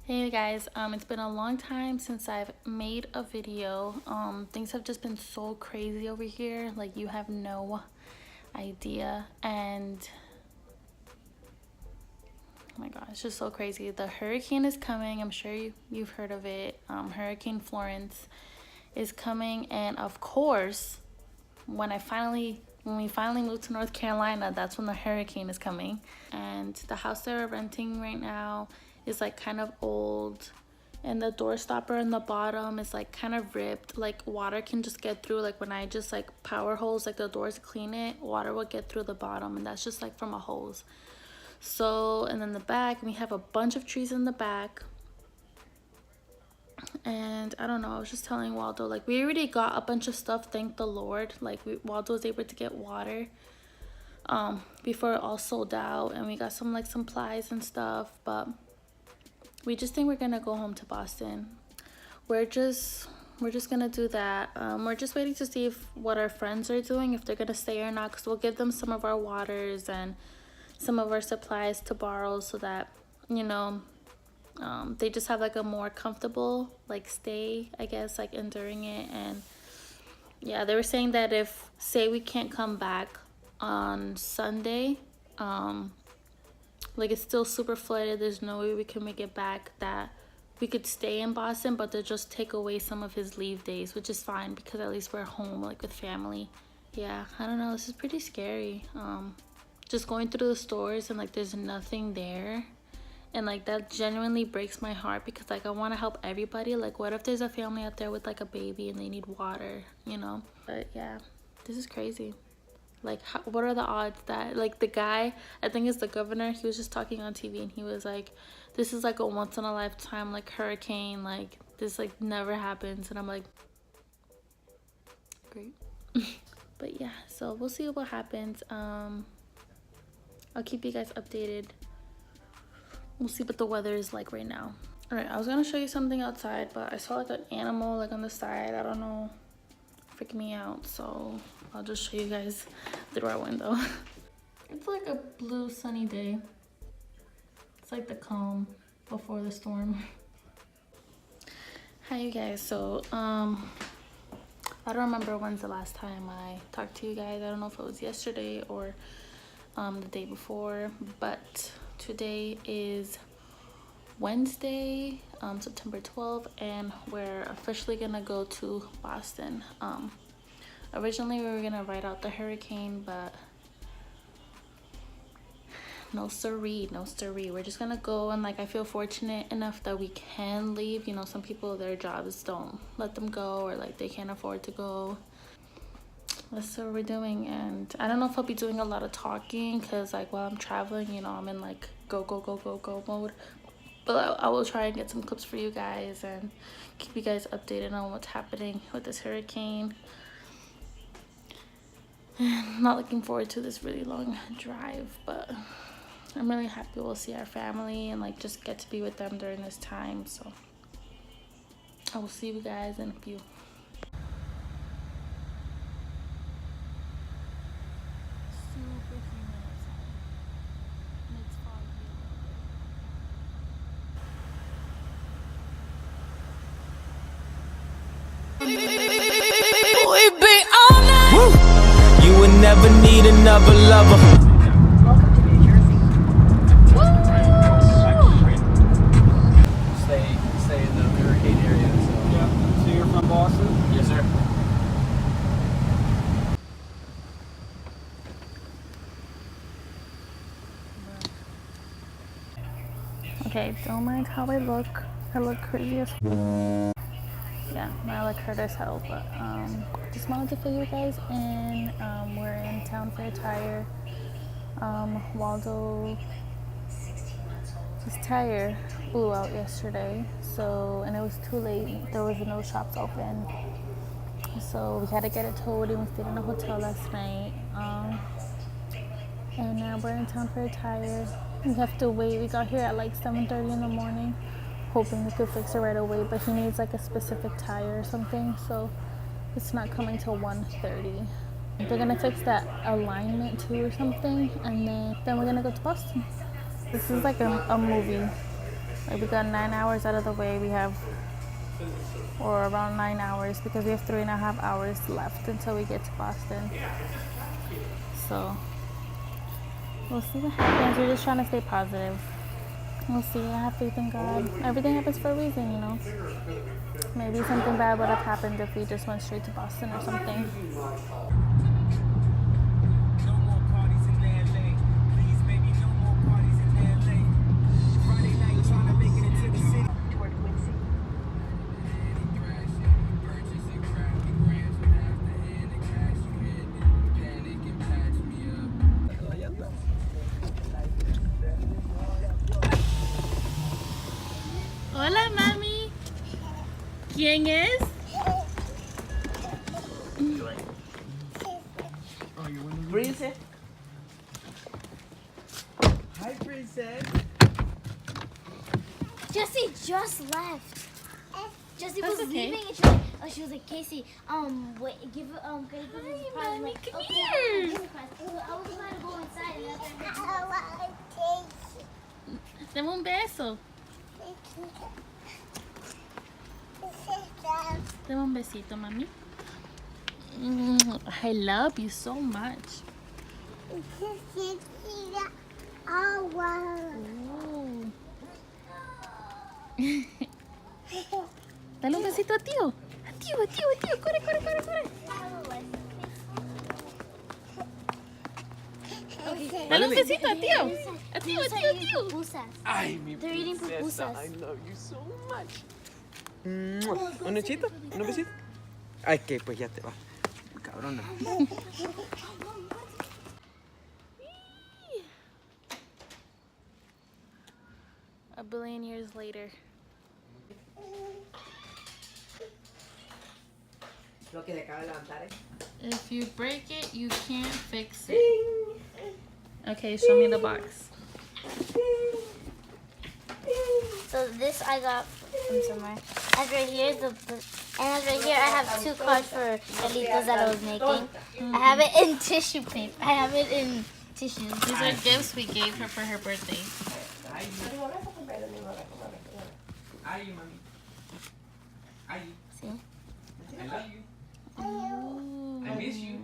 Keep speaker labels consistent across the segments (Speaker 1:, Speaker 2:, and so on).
Speaker 1: Hey guys, it's been a long time since I've made a video. Things have just been so crazy over here, like you have no idea. And oh my god, it's just so crazy. The hurricane is coming. I'm sure you've heard of it. Hurricane Florence is coming, and of course, when we finally moved to North Carolina, that's when the hurricane is coming. And the house that we're renting right now is like kind of old, and the door stopper in the bottom is like kind of ripped. Like water can just get through. Like when I just like power hose like the doors to clean it, water will get through the bottom, and that's just like from a hose. So, and then the back, we have a bunch of trees in the back. And I don't know, I was just telling Waldo, like we already got a bunch of stuff, thank the Lord. Like Waldo was able to get water before it all sold out, and we got some like supplies and stuff. But we just think we're gonna go home to Boston. We're just gonna do that. We're just waiting to see what our friends are doing, if they're gonna stay or not, because we'll give them some of our waters and some of our supplies to borrow, so that, you know, they just have like a more comfortable like stay, I guess, like enduring it. And yeah, they were saying that if say we can't come back on Sunday, like it's still super flooded, there's no way we can make it back, that we could stay in Boston, but they'll just take away some of his leave days, which is fine because at least we're home like with family. Yeah, I don't know, this is pretty scary. Just going through the stores and like there's nothing there, and like that genuinely breaks my heart, because like I want to help everybody. Like what if there's a family out there with like a baby and they need water, you know? But yeah, this is crazy. Like what are the odds that like the guy, I think it's the governor, he was just talking on TV and he was like, this is like a once in a lifetime like hurricane, like this like never happens. And I'm like, great. But yeah, so we'll see what happens. I'll keep you guys updated. We'll see what the weather is like right now. All right, I was gonna show you something outside, but I saw like an animal like on the side. I don't know, freaking me out. So I'll just show you guys through our window. It's like a blue sunny day. It's like the calm before the storm. Hi you guys. So I don't remember when's the last time I talked to you guys. I don't know if it was yesterday or the day before, but today is Wednesday, September 12th, and we're officially gonna go to Boston. Originally we were gonna ride out the hurricane, but no siree, no siree. We're just gonna go, and like I feel fortunate enough that we can leave. You know, some people, their jobs don't let them go, or like they can't afford to go. That's what we're doing. And I don't know if I'll be doing a lot of talking, because like while I'm traveling, you know, I'm in like go mode. But I will try and get some clips for you guys and keep you guys updated on what's happening with this hurricane. I'm not looking forward to this really long drive, but I'm really happy we'll see our family and like just get to be with them during this time. So I will see you guys in a few.
Speaker 2: We be all night. Woo. You would never need another lover.
Speaker 3: Welcome to New Jersey.
Speaker 4: Stay in the hurricane area. So.
Speaker 3: Yeah. So you're from Boston?
Speaker 4: Yes, sir.
Speaker 1: Okay, don't mind how I look. I look crazy as yeah, I look hurt as hell, but just wanted to fill you guys in. We're in town for a tire. Waldo, his tire blew out yesterday, so, and it was too late. There was no shops open, so we had to get it towed, and we stayed in a hotel last night. And now we're in town for a tire. We have to wait. We got here at like 7:30 in the morning, hoping we could fix it right away, but he needs like a specific tire or something, so it's not coming till 1:30. They're gonna fix that alignment too or something, and then we're gonna go to Boston. This is like a movie. Like we got 9 hours out of the way. We have, or around 9 hours, because we have 3.5 hours left until we get to Boston. So we'll see what happens. We're just trying to stay positive. We'll see. I have faith in God. Everything happens for a reason, you know. Maybe something bad would have happened if we just went straight to Boston or something.
Speaker 2: No more parties in LA. Please, baby, no more parties in LA. Friday night, trying to make it into the city.
Speaker 3: Toward Quincy.
Speaker 1: Hola, mami. ¿Quién es?
Speaker 4: Princess. Hi, Princess.
Speaker 5: Jessie just left. Jessie
Speaker 1: That's
Speaker 5: was
Speaker 1: okay.
Speaker 5: leaving and she was like, Casey, wait, give can you give us a surprise? I'm like,
Speaker 1: come
Speaker 5: okay,
Speaker 1: here.
Speaker 5: I'll give you a surprise. I was about to go inside and
Speaker 1: Dame un beso. Dame un besito, mami. I love you so much. Oh. Dale un besito a tío. A tío. Corre. Dale un besito a tío. A tío.
Speaker 4: Ay, mi
Speaker 5: They're eating
Speaker 4: princesa.
Speaker 5: pupusas.
Speaker 4: I love you so much. ¿Un besito? ¿Un besito? Ay, que pues ya te va. Cabrona.
Speaker 1: A billion years later.
Speaker 3: Lo que se acaba de levantar,
Speaker 1: If you break it, you can't fix it. Okay, show me the box.
Speaker 5: So this I got from somewhere. And right here, and right here I have 2 cards for Delitos that I was making. I have it in tissue paper. I have it in tissues.
Speaker 1: These are gifts we gave her for her birthday.
Speaker 4: Ay, mami. Ay,
Speaker 5: See?
Speaker 4: I love you.
Speaker 1: Ooh.
Speaker 4: I miss you.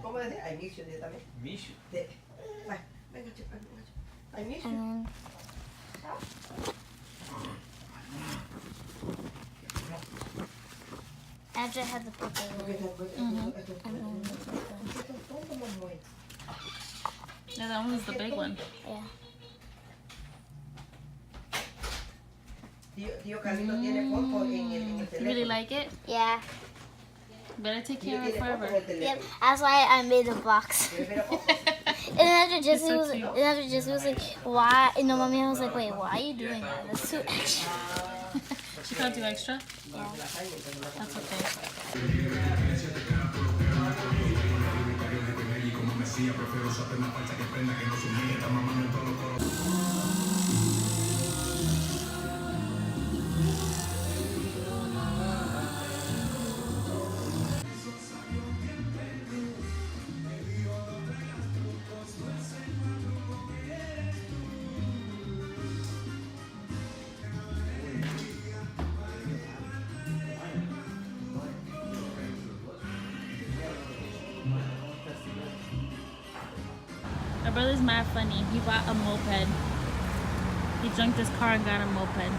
Speaker 3: ¿Cómo decir? I miss you, yo también.
Speaker 4: Miss you.
Speaker 3: Venga, chica, I miss you.
Speaker 5: And then after I had the paper.
Speaker 1: Yeah, that one's the big one.
Speaker 5: Yeah.
Speaker 3: Tío Carlito tiene foto en el
Speaker 1: You
Speaker 3: teléfono.
Speaker 1: really like it?
Speaker 5: Yeah.
Speaker 1: Better take
Speaker 3: Tío
Speaker 1: care of it
Speaker 3: tiene foto en
Speaker 1: forever.
Speaker 3: el teléfono.
Speaker 5: Yep. That's why I made the box.
Speaker 3: Mira, foto.
Speaker 5: And then after Jesse
Speaker 1: so
Speaker 5: was,
Speaker 1: cute.
Speaker 5: and after Jesse was like, why? And no, mommy, I was like, wait, why are you doing that? That's too extra.
Speaker 1: She got you extra?
Speaker 5: Yeah.
Speaker 1: That's okay. My brother's mad funny. He bought a moped. He junked his car and got a moped.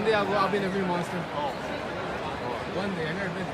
Speaker 4: One day I'll be in the Green Monster. One day, I've never been.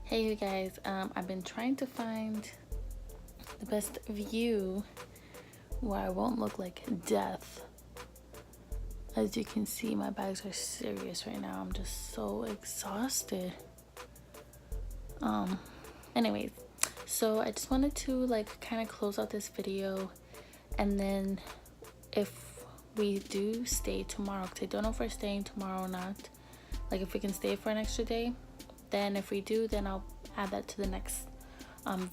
Speaker 1: Hey you guys, I've been trying to find the best view where I won't look like death. As you can see, my bags are serious right now. I'm just so exhausted. Anyways, so I just wanted to like kind of close out this video, and then if we do stay tomorrow, because I don't know if we're staying tomorrow or not, like if we can stay for an extra day, then if we do, then I'll add that to the next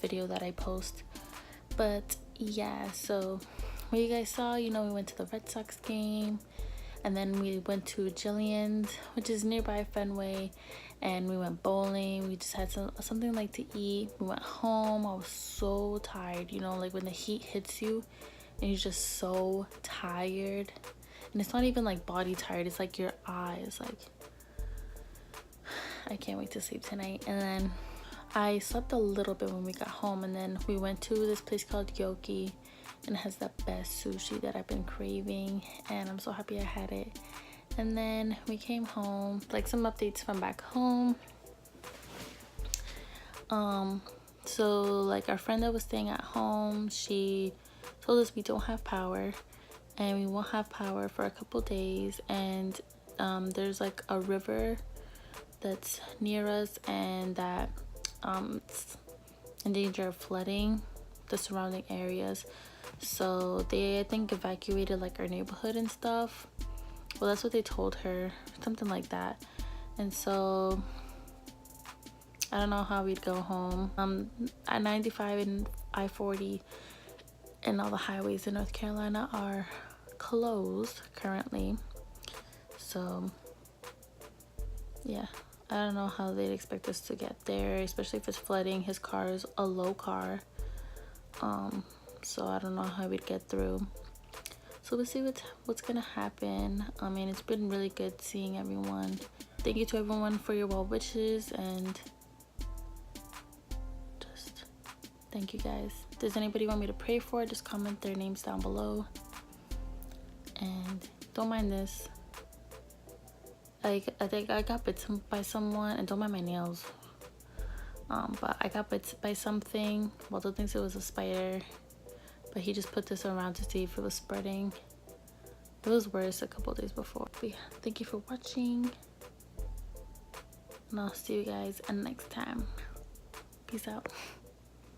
Speaker 1: video that I post. But yeah, so what you guys saw, you know, we went to the Red Sox game, and then we went to Jillian's, which is nearby Fenway, and we went bowling. We just had something like to eat. We went home. I was so tired, you know, like when the heat hits you and you're just so tired, and it's not even like body tired, it's like your eyes, like I can't wait to sleep tonight. And then I slept a little bit when we got home, and then we went to this place called Yoki, and it has the best sushi that I've been craving, and I'm so happy I had it. And then we came home, like some updates from back home. So like our friend that was staying at home, she told us we don't have power, and we won't have power for a couple days, and there's like a river that's near us, and that it's in danger of flooding the surrounding areas. So they, I think, evacuated like our neighborhood and stuff. Well, that's what they told her, something like that. And so I don't know how we'd go home. At 95 and I-40 and all the highways in North Carolina are closed currently. So yeah, I don't know how they'd expect us to get there, especially if it's flooding. His car is a low car, so I don't know how we'd get through. So we'll see what's gonna happen. I mean, it's been really good seeing everyone. Thank you to everyone for your well wishes, and just thank you guys. Does anybody want me to pray for? Just comment their names down below. And don't mind this. I think I got bit by someone, and don't mind my nails. But I got bit by something. Waldo thinks it was a spider, but he just put this around to see if it was spreading. It was worse a couple days before. But yeah, thank you for watching, and I'll see you guys next time. Peace out.